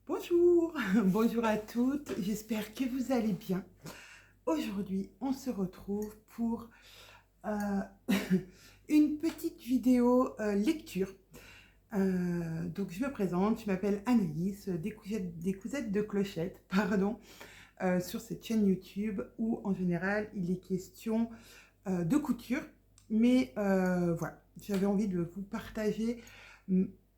Bonjour, bonjour à toutes, j'espère que vous allez bien. Aujourd'hui, on se retrouve pour euh, une petite vidéo lecture. Donc, je me présente, je m'appelle Anaïs, des cousettes de clochette, pardon, sur cette chaîne YouTube où en général il est question de couture. Mais voilà, j'avais envie de vous partager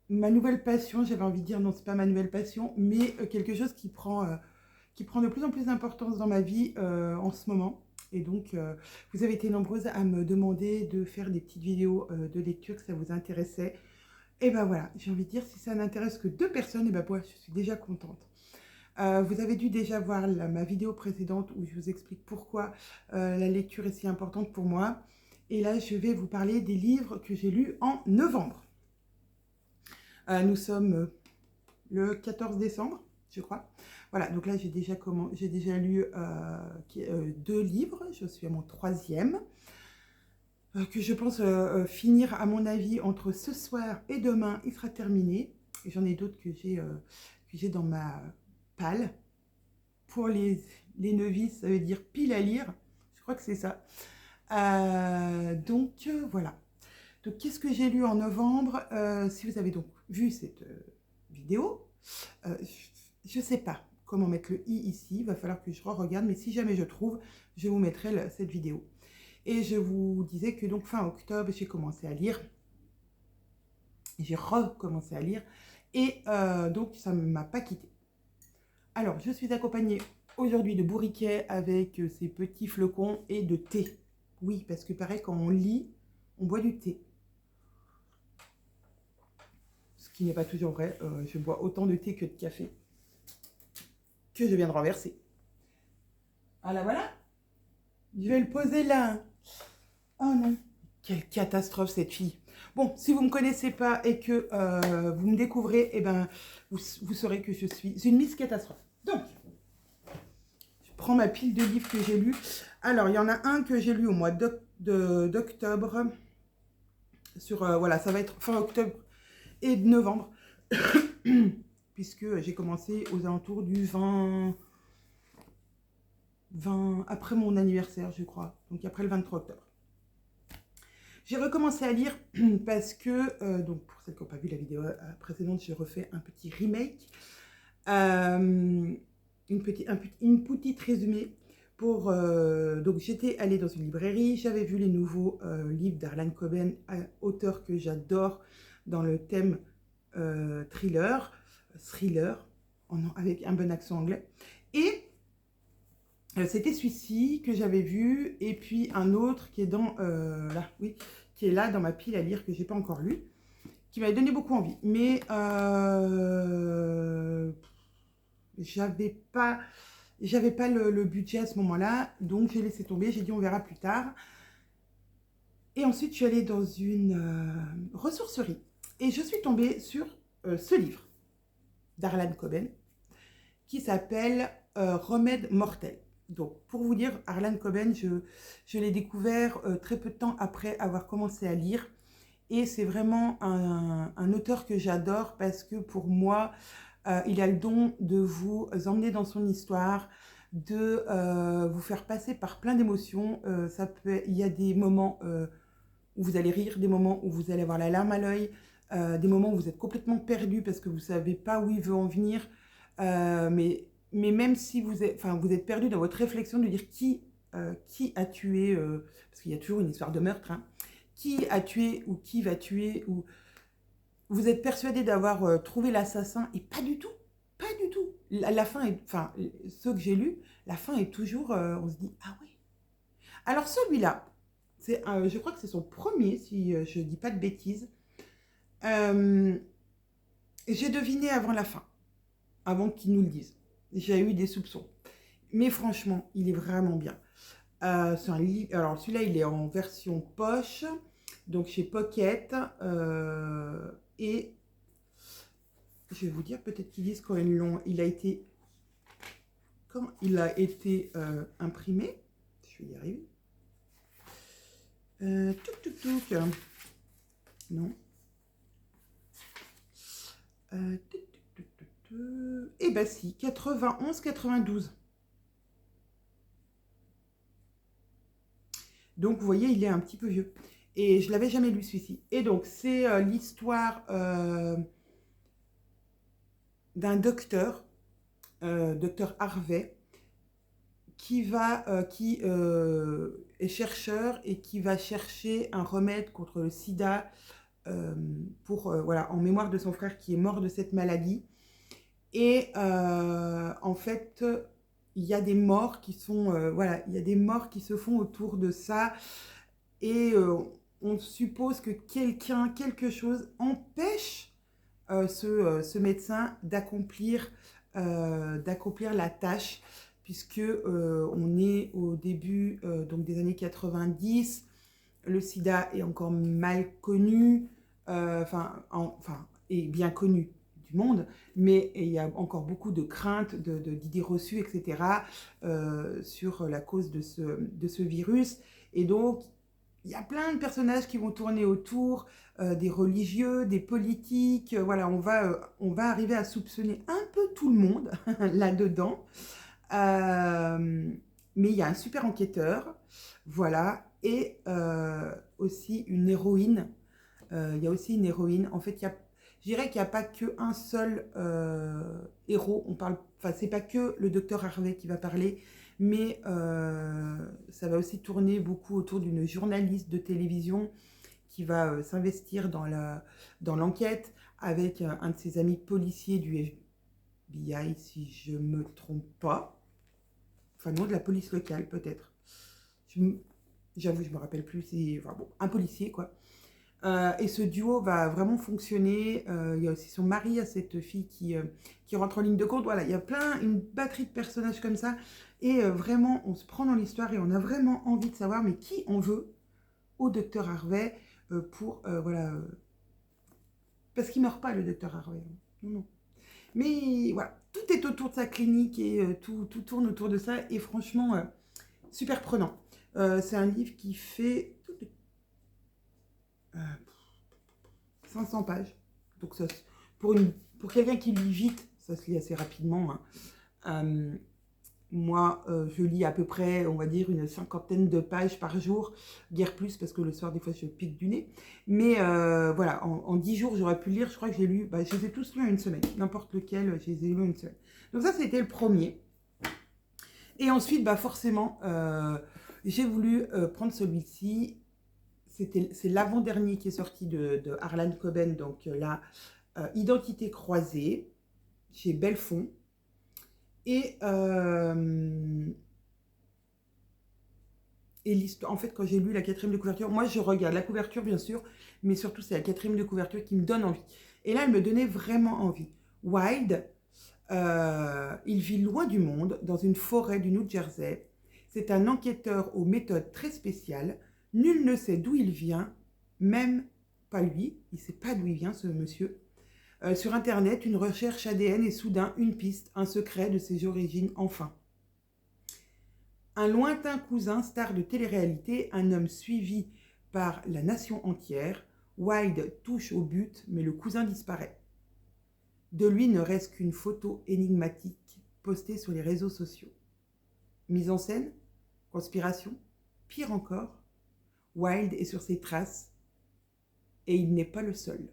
ma nouvelle passion. J'avais envie de dire, non, c'est pas ma nouvelle passion, mais quelque chose qui prend de plus en plus d'importance dans ma vie en ce moment. Et donc, vous avez été nombreuses à me demander de faire des petites vidéos de lecture, que ça vous intéressait. Et ben voilà, j'ai envie de dire, si ça n'intéresse que 2 personnes, et ben moi, je suis déjà contente. Vous avez dû déjà voir ma vidéo précédente où je vous explique pourquoi la lecture est si importante pour moi. Et là, je vais vous parler des livres que j'ai lus en novembre. Nous sommes le 14 décembre, je crois. Voilà, donc là, j'ai déjà lu 2 livres. Je suis à mon 3e. Que je pense finir, à mon avis, entre ce soir et demain, il sera terminé. Et j'en ai d'autres que j'ai dans ma palle. Pour les novices, ça veut dire pile à lire. Je crois que c'est ça. Donc, voilà. Donc, qu'est-ce que j'ai lu en novembre? Si vous avez donc vu cette vidéo, je ne sais pas comment mettre le i ici. Il va falloir que je re-regarde. Mais si jamais je trouve, je vous mettrai cette vidéo. Et je vous disais que donc fin octobre, j'ai commencé à lire. J'ai recommencé à lire. Et donc, ça ne m'a pas quitté. Alors, je suis accompagnée aujourd'hui de bourriquet avec ces petits flocons et de thé. Oui, parce que pareil, quand on lit, on boit du thé. Ce qui n'est pas toujours vrai. Je bois autant de thé que de café que je viens de renverser. Ah là, voilà. Je vais le poser là. Oh non. Quelle catastrophe cette fille. Bon, si vous ne me connaissez pas et que vous me découvrez, eh ben, vous saurez que je suis une Miss Catastrophe. Donc, je prends ma pile de livres que j'ai lus. Alors, il y en a un que j'ai lu au mois d'octobre. Voilà, ça va être fin octobre et de novembre. Puisque j'ai commencé aux alentours du 20 après mon anniversaire, je crois. Donc, après le 23 octobre. J'ai recommencé à lire parce que, donc pour celles qui n'ont pas vu la vidéo précédente, j'ai refait un petit remake, une petite résumé. Donc j'étais allée dans une librairie, j'avais vu les nouveaux livres d'Harlan Coben, auteur que j'adore dans le thème thriller, avec un bon accent anglais. Et c'était celui-ci que j'avais vu, et puis un autre qui est qui est là dans ma pile à lire que j'ai pas encore lu, qui m'avait donné beaucoup envie. Mais j'avais pas le budget à ce moment-là, donc j'ai laissé tomber. J'ai dit on verra plus tard. Et ensuite, je suis allée dans une ressourcerie et je suis tombée sur ce livre d'Harlan Coben qui s'appelle Remède mortel. Donc, pour vous dire, Harlan Coben, je l'ai découvert très peu de temps après avoir commencé à lire. Et c'est vraiment un auteur que j'adore parce que pour moi, il a le don de vous emmener dans son histoire, de vous faire passer par plein d'émotions. Il y a des moments où vous allez rire, des moments où vous allez avoir la larme à l'œil, des moments où vous êtes complètement perdu parce que vous ne savez pas où il veut en venir. Mais même si vous êtes perdu dans votre réflexion de dire qui a tué, parce qu'il y a toujours une histoire de meurtre, hein, qui a tué ou qui va tuer, ou vous êtes persuadé d'avoir trouvé l'assassin, et pas du tout, pas du tout. La fin est, enfin, ceux que j'ai lus, la fin est toujours, on se dit, ah oui. Alors celui-là, je crois que c'est son premier, si je ne dis pas de bêtises. J'ai deviné avant la fin, avant qu'ils nous le disent. J'ai eu des soupçons. Mais franchement, il est vraiment bien. C'est un livre. Alors celui-là, il est en version poche, donc chez Pocket. Et je vais vous dire, peut-être qu'ils disent quand il a été imprimé. Je vais y arriver. Touc. Non. Eh ben si, 91-92. Donc, vous voyez, il est un petit peu vieux. Et je ne l'avais jamais lu, celui-ci. Et donc, c'est l'histoire d'un docteur, docteur Harvey, qui est chercheur et qui va chercher un remède contre le sida voilà, en mémoire de son frère qui est mort de cette maladie. Et en fait, il y a des morts qui sont, voilà, il y a des morts qui se font autour de ça. Et on suppose que quelque chose empêche ce médecin d'accomplir la tâche, puisque on est au début donc des années 90, le sida est encore mal connu, est bien connu du monde, mais il y a encore beaucoup de craintes, d'idées reçues, etc., sur la cause de ce virus. Et donc, il y a plein de personnages qui vont tourner autour, des religieux, des politiques. Voilà, on va arriver à soupçonner un peu tout le monde là-dedans. Mais il y a un super enquêteur, voilà, et aussi une héroïne. Il y a aussi une héroïne. En fait, je dirais qu'il n'y a pas qu'un seul héros. C'est pas que le docteur Harvey qui va parler, mais ça va aussi tourner beaucoup autour d'une journaliste de télévision qui va s'investir dans l'enquête avec un de ses amis policiers du FBI, si je ne me trompe pas. Enfin, non, de la police locale, peut-être. J'avoue, je ne me rappelle plus. Un policier, quoi. Et ce duo va vraiment fonctionner. Il y a aussi son mari à cette fille qui rentre en ligne de compte. Voilà, il y a une batterie de personnages comme ça. Et vraiment, on se prend dans l'histoire et on a vraiment envie de savoir, mais qui on veut au docteur Harvey voilà. Parce qu'il ne meurt pas, le docteur Harvey. Non, non. Mais voilà, tout est autour de sa clinique et tout tourne autour de ça. Et franchement, super prenant. C'est un livre qui fait 500 pages. Donc ça, pour quelqu'un qui lit vite, ça se lit assez rapidement. Hein. Moi, je lis à peu près, on va dire, une 50aine de pages par jour, guère plus, parce que le soir, des fois, je pique du nez. Mais voilà, en 10 jours, j'aurais pu le lire. Je crois que je les ai tous lus en une semaine. N'importe lequel, je les ai lus en une semaine. Donc ça, c'était le premier. Et ensuite, forcément, j'ai voulu prendre celui-ci. C'est l'avant-dernier qui est sorti de Harlan Coben, donc là, Identité croisée, chez Belfond. Et l'histoire, en fait, quand j'ai lu la 4e de couverture, moi je regarde la couverture bien sûr, mais surtout c'est la 4e de couverture qui me donne envie. Et là, elle me donnait vraiment envie. Wilde, il vit loin du monde, dans une forêt du New Jersey. C'est un enquêteur aux méthodes très spéciales. Nul ne sait d'où il vient, même pas lui. Il ne sait pas d'où il vient, ce monsieur. Sur Internet, une recherche ADN et soudain une piste, un secret de ses origines enfin. Un lointain cousin, star de télé-réalité, un homme suivi par la nation entière. Wilde touche au but, mais le cousin disparaît. De lui ne reste qu'une photo énigmatique postée sur les réseaux sociaux. Mise en scène, conspiration, pire encore, Wilde est sur ses traces et il n'est pas le seul.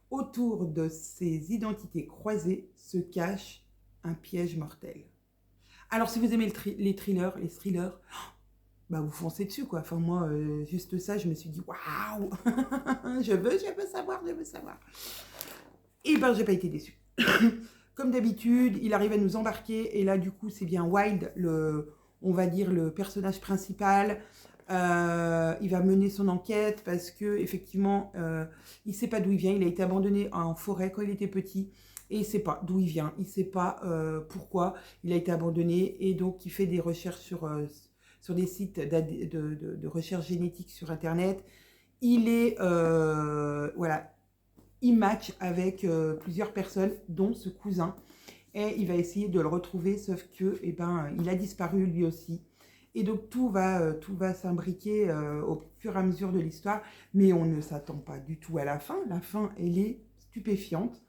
Autour de ces identités croisées se cache un piège mortel. Alors si vous aimez les thrillers, vous foncez dessus quoi. Enfin moi, juste ça, je me suis dit waouh, je veux savoir. Et j'ai pas été déçue. Comme d'habitude, il arrive à nous embarquer et là du coup c'est bien Wilde, on va dire le personnage principal. Il va mener son enquête parce que effectivement il sait pas d'où il vient. Il a été abandonné en forêt quand il était petit et il sait pas d'où il vient, il sait pas pourquoi il a été abandonné, et donc il fait des recherches sur des sites de recherche génétique sur internet. Il est voilà, il match avec plusieurs personnes dont ce cousin, et il va essayer de le retrouver, sauf que il a disparu lui aussi. Et donc tout va s'imbriquer au fur et à mesure de l'histoire, mais on ne s'attend pas du tout à la fin. La fin, elle est stupéfiante.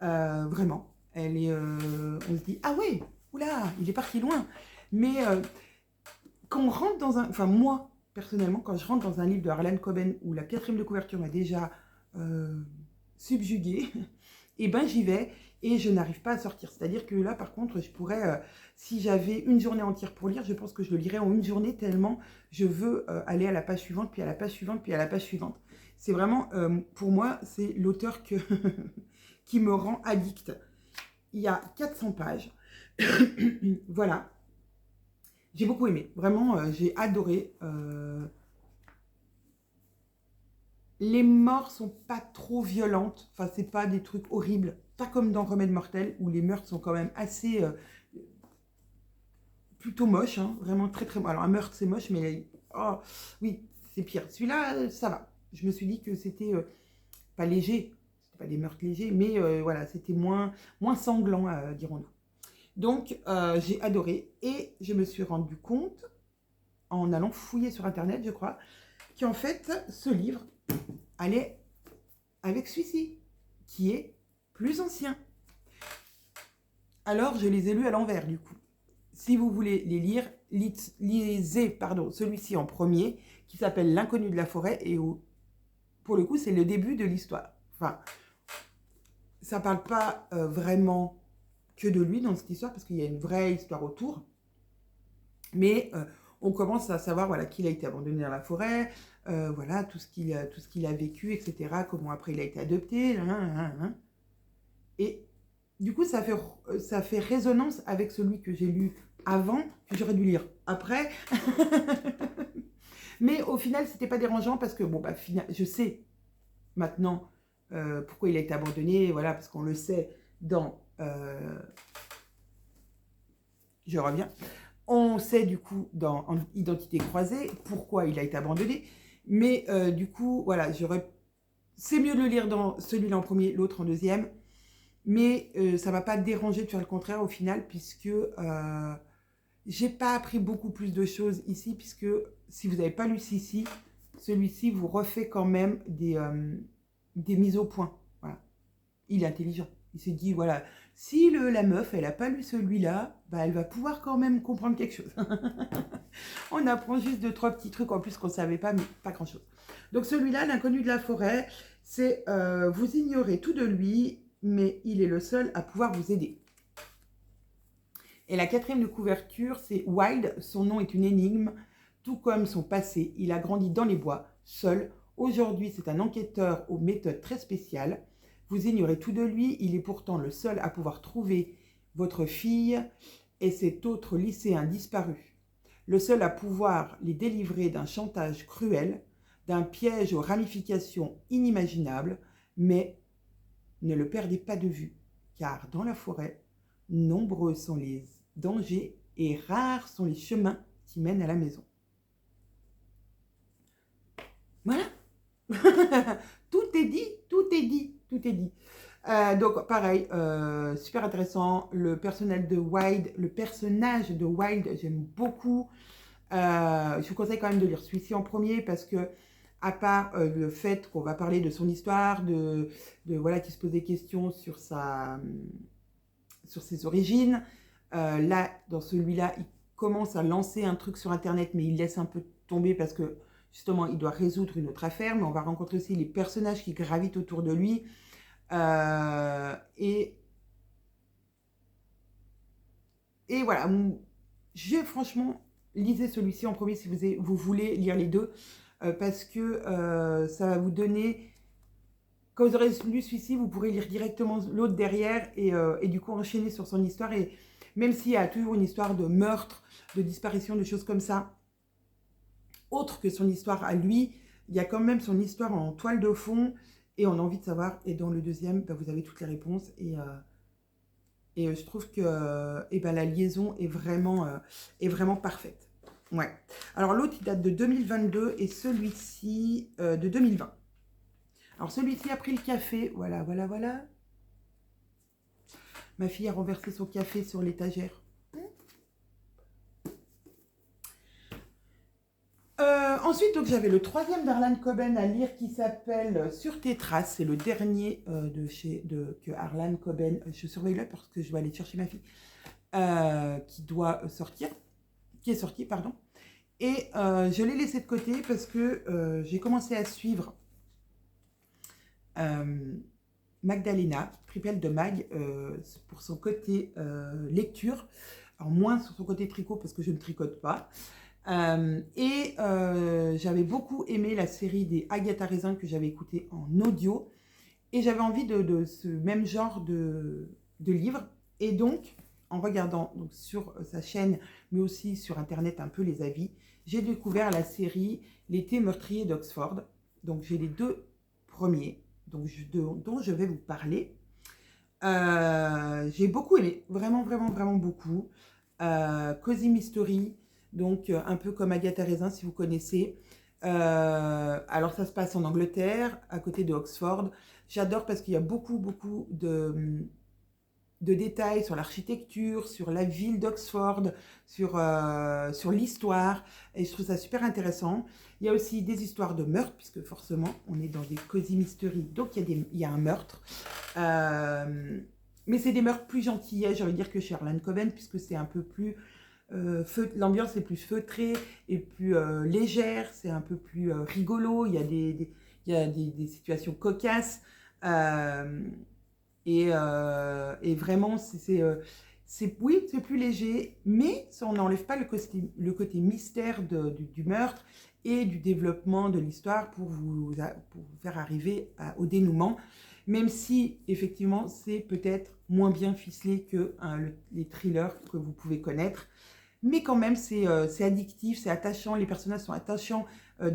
Vraiment. Elle est, on se dit, ah ouais, oula, il est parti loin. Mais quand on rentre dans un... Enfin, moi, personnellement, quand je rentre dans un livre de Harlan Coben où la 4e de couverture m'a déjà subjuguée, et ben j'y vais et je n'arrive pas à sortir. C'est-à-dire que là, par contre, je pourrais, si j'avais une journée entière pour lire, je pense que je le lirais en une journée tellement je veux aller à la page suivante, puis à la page suivante, puis à la page suivante. C'est vraiment, pour moi, c'est l'auteur que qui me rend addict. Il y a 400 pages. Voilà. J'ai beaucoup aimé. Vraiment, j'ai adoré. Les morts sont pas trop violentes. Enfin, c'est pas des trucs horribles. Pas comme dans Remède mortel, où les meurtres sont quand même assez... plutôt moches. Hein, vraiment très très... Alors, un meurtre, c'est moche, mais... Oh, oui, c'est pire. Celui-là, ça va. Je me suis dit que c'était pas léger. C'était pas des meurtres légers, mais voilà, c'était moins sanglant, dirons-nous. Donc, j'ai adoré. Et je me suis rendu compte, en allant fouiller sur Internet, je crois, qu'en fait, ce livre allait avec celui-ci, qui est plus ancien. Alors, je les ai lus à l'envers, du coup. Si vous voulez les lire, lisez celui-ci en premier, qui s'appelle L'inconnu de la forêt, et où, pour le coup, c'est le début de l'histoire. Enfin, ça ne parle pas vraiment que de lui dans cette histoire, parce qu'il y a une vraie histoire autour. Mais on commence à savoir voilà, qu'il a été abandonné dans la forêt, voilà, tout ce qu'il a vécu, etc. Comment après il a été adopté. Et du coup, ça fait résonance avec celui que j'ai lu avant, que j'aurais dû lire après. Mais au final, c'était pas dérangeant parce que, bon, bah, je sais maintenant pourquoi il a été abandonné, voilà, parce qu'on le sait dans... je reviens. On sait du coup dans Identité croisée pourquoi il a été abandonné. Mais du coup, voilà, c'est mieux de le lire dans celui-là en premier, l'autre en deuxième. Mais ça ne va pas déranger de faire le contraire au final, puisque j'ai pas appris beaucoup plus de choses ici, puisque si vous n'avez pas lu celui-ci vous refait quand même des mises au point. Voilà. Il est intelligent. Il s'est dit, voilà, si la meuf, elle n'a pas lu celui-là, bah, elle va pouvoir quand même comprendre quelque chose. On apprend juste 2-3 petits trucs en plus qu'on ne savait pas, mais pas grand-chose. Donc celui-là, L'inconnu de la forêt, c'est vous ignorez tout de lui, mais il est le seul à pouvoir vous aider. Et la 4e de couverture, c'est Wild. Son nom est une énigme, tout comme son passé. Il a grandi dans les bois, seul. Aujourd'hui, c'est un enquêteur aux méthodes très spéciales. Vous ignorez tout de lui, il est pourtant le seul à pouvoir trouver votre fille et cet autre lycéen disparu. Le seul à pouvoir les délivrer d'un chantage cruel, d'un piège aux ramifications inimaginables, mais ne le perdez pas de vue, car dans la forêt, nombreux sont les dangers et rares sont les chemins qui mènent à la maison. Voilà. Tout est dit, tout est dit, tout est dit. Donc pareil, super intéressant. Le personnage de Wild, j'aime beaucoup. Je vous conseille quand même de lire celui-ci en premier parce que, à part le fait qu'on va parler de son histoire, voilà, qui se pose des questions sur ses origines, là, dans celui-là, il commence à lancer un truc sur Internet, mais il laisse un peu tomber parce que justement, il doit résoudre une autre affaire, mais on va rencontrer aussi les personnages qui gravitent autour de lui. Et voilà, franchement, lisez celui-ci en premier si vous voulez lire les deux, parce que ça va vous donner... Quand vous aurez lu celui-ci, vous pourrez lire directement l'autre derrière et du coup enchaîner sur son histoire. Et même s'il y a toujours une histoire de meurtre, de disparition, de choses comme ça, autre que son histoire à lui, il y a quand même son histoire en toile de fond et on a envie de savoir. Et dans le deuxième, bah, vous avez toutes les réponses et je trouve que la liaison est vraiment parfaite. Ouais. Alors l'autre, il date de 2022 et celui-ci de 2020. Alors celui-ci a pris le café. Voilà. Ma fille a renversé son café sur l'étagère. Ensuite, donc j'avais le troisième d'Harlan Coben à lire qui s'appelle Sur tes traces. C'est le dernier que Harlan Coben, je surveille là parce que je dois aller chercher ma fille, qui est sorti, pardon. Et je l'ai laissé de côté parce que j'ai commencé à suivre Magdalena, Tripel de Mag, pour son côté lecture. Alors moins sur son côté tricot parce que je ne tricote pas. J'avais beaucoup aimé la série des Agatha Raisin que j'avais écouté en audio. Et j'avais envie de ce même genre de livre. Et donc, en regardant donc, sur sa chaîne, mais aussi sur Internet un peu les avis, j'ai découvert la série L'été meurtrier d'Oxford. Donc, j'ai les 2 premiers dont je vais vous parler. J'ai beaucoup aimé, vraiment, vraiment, vraiment beaucoup. Cozy Mystery, donc un peu comme Agatha Raisin si vous connaissez. Alors ça se passe en Angleterre, à côté de Oxford. J'adore parce qu'il y a beaucoup, beaucoup de détails sur l'architecture, sur la ville d'Oxford, sur l'histoire. Et je trouve ça super intéressant. Il y a aussi des histoires de meurtre, puisque forcément, on est dans des cozy mystery, donc il y a un meurtre. Mais c'est des meurtres plus gentillets, j'ai envie de dire, que chez Harlan Coben, puisque c'est un peu plus... l'ambiance est plus feutrée et plus légère, c'est un peu plus rigolo, il y a des situations cocasses. Et vraiment, oui, c'est plus léger, mais ça n'enlève pas le côté mystère du meurtre et du développement de l'histoire pour vous faire arriver au dénouement, même si, effectivement, c'est peut-être moins bien ficelé que les thrillers que vous pouvez connaître. Mais quand même, c'est addictif, c'est attachant, les personnages sont attachants.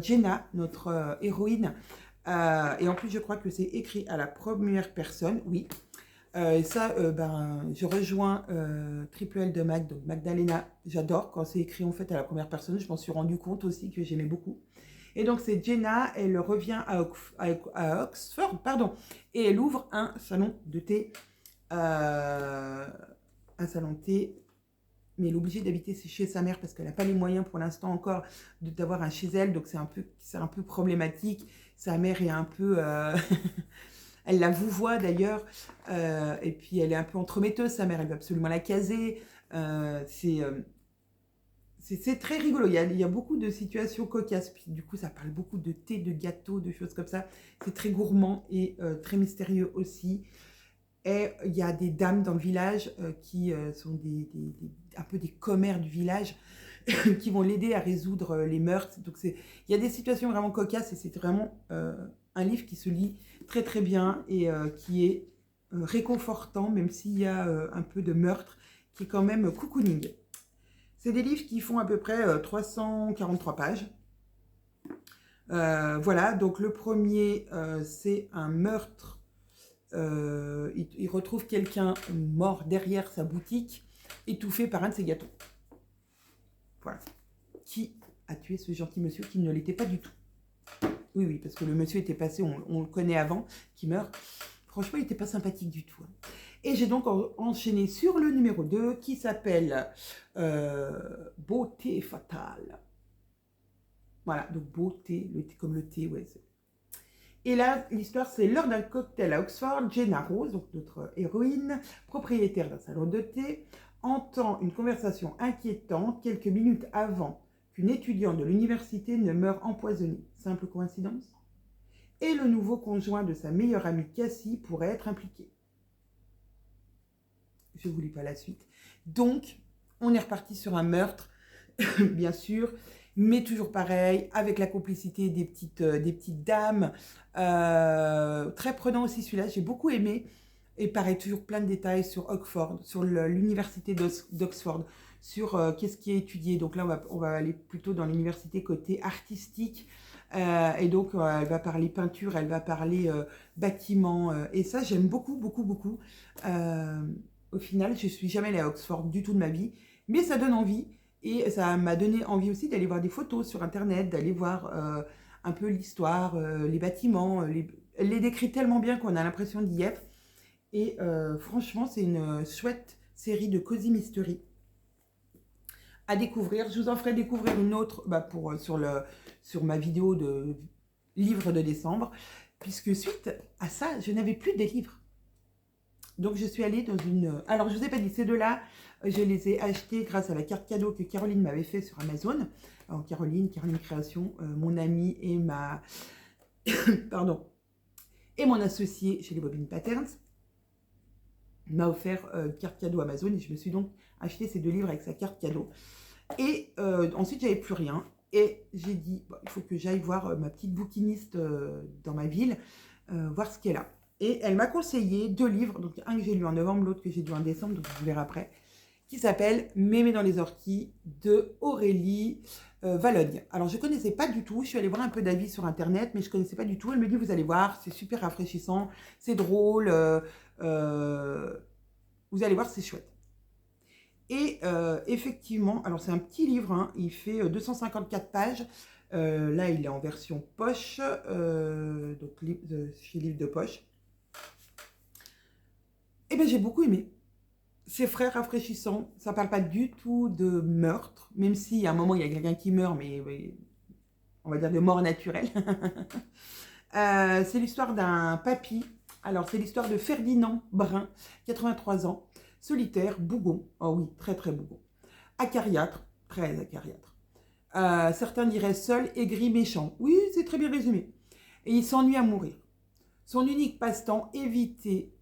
Jenna, notre héroïne, et en plus, je crois que c'est écrit à la première personne, oui. Et ça, je rejoins Triple L de Mag, donc Magdalena, j'adore quand c'est écrit en fait à la première personne. Je m'en suis rendu compte aussi que j'aimais beaucoup. Et donc c'est Jenna, elle revient à Oxford, pardon, et elle ouvre un salon de thé, mais elle est obligée d'habiter chez sa mère parce qu'elle n'a pas les moyens pour l'instant encore d'avoir un chez elle, donc c'est un peu problématique. Sa mère est un peu... Elle la vouvoie d'ailleurs, et puis elle est un peu entremetteuse, sa mère, elle veut absolument la caser. C'est très rigolo, il y a beaucoup de situations cocasses, puis du coup ça parle beaucoup de thé, de gâteaux, de choses comme ça. C'est très gourmand et très mystérieux aussi. Et il y a des dames dans le village qui sont un peu des commères du village, qui vont l'aider à résoudre les meurtres. Donc il y a des situations vraiment cocasses et c'est vraiment un livre qui se lit très très bien et qui est réconfortant, même s'il y a un peu de meurtre, qui est quand même cocooning. C'est des livres qui font à peu près 343 pages. Voilà, donc le premier, c'est un meurtre. Il retrouve quelqu'un mort derrière sa boutique, étouffé par un de ses gâteaux. Voilà. Qui a tué ce gentil monsieur qui ne l'était pas du tout? Oui, oui, parce que le monsieur était passé, on le connaît avant, qui meurt. Franchement, il n'était pas sympathique du tout. Et j'ai donc enchaîné sur le numéro 2 qui s'appelle Beauté fatale. Voilà, donc beauté, le thé comme le thé, ouais. Et là, l'histoire, c'est lors d'un cocktail à Oxford, Jenna Rose, donc notre héroïne, propriétaire d'un salon de thé, entend une conversation inquiétante quelques minutes avant qu'une étudiante de l'université ne meure empoisonnée. Simple coïncidence? Et le nouveau conjoint de sa meilleure amie Cassie pourrait être impliqué. Je ne vous lis pas la suite. Donc, on est reparti sur un meurtre, bien sûr, mais toujours pareil, avec la complicité des petites dames. Très prenant aussi celui-là, j'ai beaucoup aimé. Et pareil, toujours plein de détails sur Oxford, sur l'université d'Oxford, sur qu'est-ce qui est étudié. Donc là, on va aller plutôt dans l'université côté artistique. Et donc, elle va parler peinture, elle va parler bâtiment. Et ça, j'aime beaucoup, beaucoup, beaucoup. Au final, je ne suis jamais allée à Oxford du tout de ma vie, mais ça donne envie. Et ça m'a donné envie aussi d'aller voir des photos sur Internet, d'aller voir un peu l'histoire, les bâtiments. Elle les décrit tellement bien qu'on a l'impression d'y être. Et franchement, c'est une chouette série de cozy mystery. à découvrir. Je vous en ferai découvrir une autre sur ma vidéo de livres de décembre, puisque suite à ça, je n'avais plus de livres. Donc, je suis allée dans une... Alors, je ne vous ai pas dit, ces deux-là, je les ai achetés grâce à la carte cadeau que Caroline m'avait fait sur Amazon. Alors, Caroline Création, mon amie et ma... Pardon. Et mon associé chez les Bobines Patterns m'a offert carte cadeau Amazon et je me suis donc acheté ces deux livres avec sa carte cadeau. Et ensuite, j'avais plus rien. Et j'ai dit, bon, il faut que j'aille voir ma petite bouquiniste dans ma ville, voir ce qu'elle a. Et elle m'a conseillé deux livres, donc un que j'ai lu en novembre, l'autre que j'ai lu en décembre, donc je vous verrai après, qui s'appelle Mémé dans les orties de Aurélie Valogne. Alors, je ne connaissais pas du tout, je suis allée voir un peu d'avis sur Internet, mais je ne connaissais pas du tout. Elle me dit, vous allez voir, c'est super rafraîchissant, c'est drôle, vous allez voir, c'est chouette. Et effectivement, alors c'est un petit livre, hein, il fait 254 pages. Là, il est en version poche, donc chez Livre de Poche. Et bien, j'ai beaucoup aimé. C'est frais, rafraîchissant. Ça ne parle pas du tout de meurtre, même si à un moment, il y a quelqu'un qui meurt, mais on va dire de mort naturelle. C'est l'histoire d'un papy. Alors, c'est l'histoire de Ferdinand Brun, 83 ans, solitaire, bougon. Oh oui, très très bougon. Acariâtre, très acariâtre. Certains diraient seul, aigri, méchant. Oui, c'est très bien résumé. Et il s'ennuie à mourir. Son unique passe-temps, éviter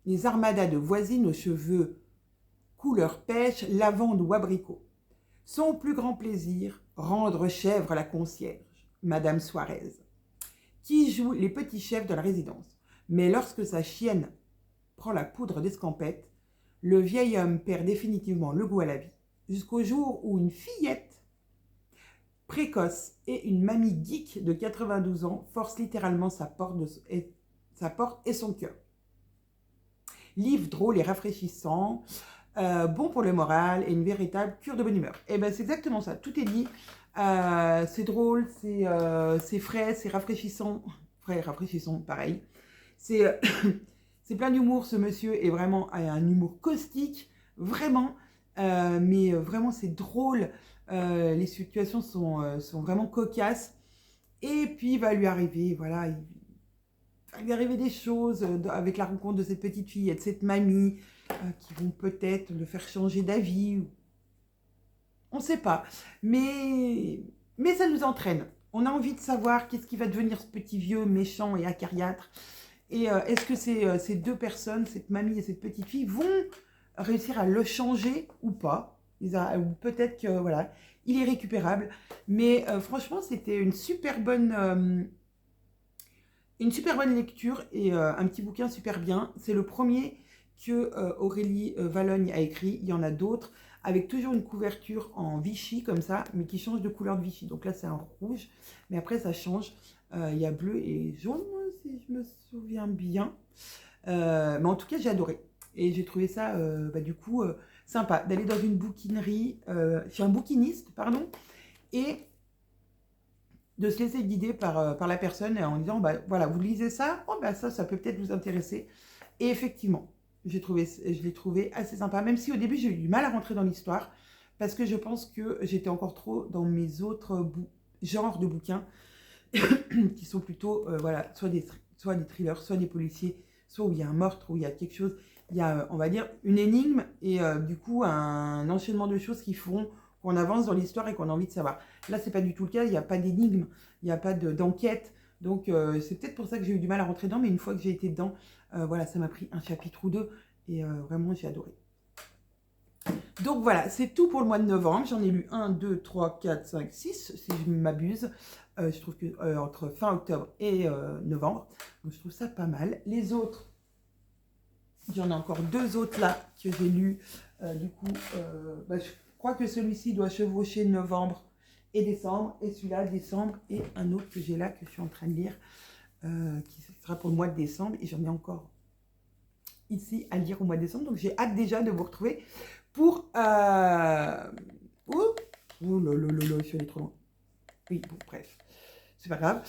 les armadas de voisines aux cheveux couleur pêche, lavande ou abricot. Son plus grand plaisir, rendre chèvre à la concierge, Madame Suarez, qui joue les petits chefs de la résidence. Mais lorsque sa chienne prend la poudre d'escampette, le vieil homme perd définitivement le goût à la vie, jusqu'au jour où une fillette précoce et une mamie geek de 92 ans forcent littéralement sa porte et son cœur. Livre drôle et rafraîchissant, bon pour le moral et une véritable cure de bonne humeur. Et bien c'est exactement ça, tout est dit. C'est drôle, c'est frais, c'est rafraîchissant. Frais et rafraîchissant, pareil. C'est plein d'humour, ce monsieur est vraiment un humour caustique, vraiment. Mais vraiment c'est drôle, les situations sont vraiment cocasses. Et puis il va lui arriver, voilà, il va lui arriver des choses avec la rencontre de cette petite fille et de cette mamie qui vont peut-être le faire changer d'avis. On ne sait pas. Mais ça nous entraîne. On a envie de savoir qu'est-ce qui va devenir ce petit vieux méchant et acariâtre. Et est-ce que ces deux personnes, cette mamie et cette petite fille, vont réussir à le changer ou pas? Ou peut-être que voilà, il est récupérable. Mais franchement, c'était une super bonne lecture et un petit bouquin super bien. C'est le premier que Aurélie Valogne a écrit. Il y en a d'autres, avec toujours une couverture en Vichy, comme ça, mais qui change de couleur de Vichy. Donc là, c'est un rouge, mais après, ça change. Il y a bleu et jaune, si je me souviens bien. Mais en tout cas, j'ai adoré. Et j'ai trouvé ça, du coup, sympa d'aller dans une bouquinerie, chez un bouquiniste, pardon, et de se laisser guider par la personne en disant, voilà, vous lisez ça, oh, ça peut peut-être vous intéresser. Et effectivement, je l'ai trouvé assez sympa, même si au début, j'ai eu du mal à rentrer dans l'histoire, parce que je pense que j'étais encore trop dans mes autres genres de bouquins, qui sont plutôt, voilà, soit des thrillers, soit des policiers, soit où il y a un meurtre, où il y a quelque chose, il y a, on va dire, une énigme, et du coup, un enchaînement de choses qui font qu'on avance dans l'histoire et qu'on a envie de savoir. Là, c'est pas du tout le cas, il n'y a pas d'énigme, il n'y a pas d'enquête, donc c'est peut-être pour ça que j'ai eu du mal à rentrer dedans, mais une fois que j'ai été dedans, voilà, ça m'a pris un chapitre ou deux, et vraiment, j'ai adoré. Donc voilà, c'est tout pour le mois de novembre. J'en ai lu 1, 2, 3, 4, 5, 6, si je ne m'abuse. Je trouve que entre fin octobre et novembre. Donc je trouve ça pas mal. Les autres, j'en ai encore deux autres là que j'ai lus. Du coup, je crois que celui-ci doit chevaucher novembre et décembre. Et celui-là, décembre. Et un autre que j'ai là, que je suis en train de lire, qui sera pour le mois de décembre. Et j'en ai encore ici à lire au mois de décembre. Donc j'ai hâte déjà de vous retrouver pour... Oh là là, je suis allée trop loin. Oui, bon, bref, c'est pas grave.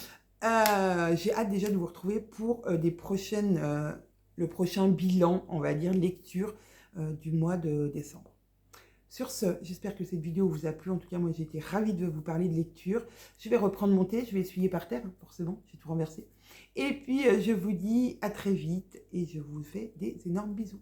J'ai hâte déjà de vous retrouver pour le prochain bilan, on va dire, lecture du mois de décembre. Sur ce, j'espère que cette vidéo vous a plu. En tout cas, moi, j'ai été ravie de vous parler de lecture. Je vais reprendre mon thé, je vais essuyer par terre, hein, forcément, j'ai tout renversé. Et puis, je vous dis à très vite et je vous fais des énormes bisous.